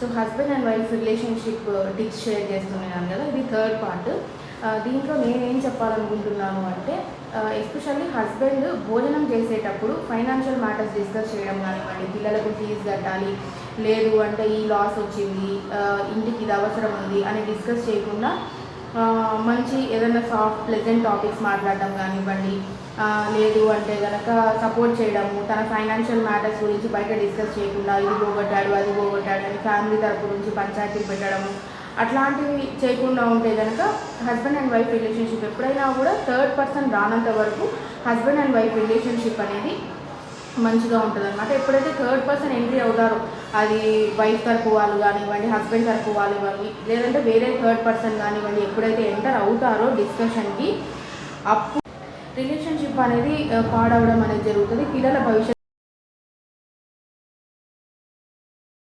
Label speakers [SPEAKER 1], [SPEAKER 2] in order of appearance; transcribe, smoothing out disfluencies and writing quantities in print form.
[SPEAKER 1] So husband and wife relationship tips share చేస్తున్నాను కదా, ఇది థర్డ్ పార్ట్. దీంట్లో నేనేం చెప్పాలనుకుంటున్నాను అంటే, ఎస్పెషల్లీ హస్బెండ్ భోజనం చేసేటప్పుడు ఫైనాన్షియల్ మ్యాటర్స్ డిస్కస్ చేయడం కానివ్వండి, పిల్లలకు ఫీజు కట్టాలి, లేదు అంటే ఈ లాస్ వచ్చింది, ఇంటికి ఇది అవసరం ఉంది అని డిస్కస్ చేయకుండా మంచి ఏదైనా సాఫ్ట్ ప్లెజెంట్ టాపిక్స్ మాట్లాడడం కానివ్వండి, లేదు అంటే కనుక సపోర్ట్ చేయడము, తన ఫైనాన్షియల్ మ్యాటర్స్ గురించి బయట డిస్కస్ చేయకుండా ఇది పోగొట్టాడు అది పోగొట్టాడు అని ఫ్యామిలీ తరపు నుంచి పంచాయతీలు పెట్టడము, అట్లాంటివి చేయకుండా ఉంటే కనుక హస్బెండ్ అండ్ వైఫ్ రిలేషన్షిప్ ఎప్పుడైనా కూడా థర్డ్ పర్సన్ రానంత వరకు హస్బెండ్ అండ్ వైఫ్ రిలేషన్షిప్ అనేది మంచిగా ఉంటుంది అనమాట. ఎప్పుడైతే థర్డ్ పర్సన్ ఎంట్రీ అవుతారో, అది వైఫ్ తరపు వాళ్ళు కానివ్వండి, హస్బెండ్ తరపు వాళ్ళు ఇవ్వండి, లేదంటే వేరే థర్డ్ పర్సన్ కానివ్వండి, ఎప్పుడైతే ఎంటర్ అవుతారో డిస్కషన్కి, అప్పుడు రిలేషన్షిప్ అనేది పాడవడం అనేది జరుగుతుంది. పిల్లల భవిష్యత్తు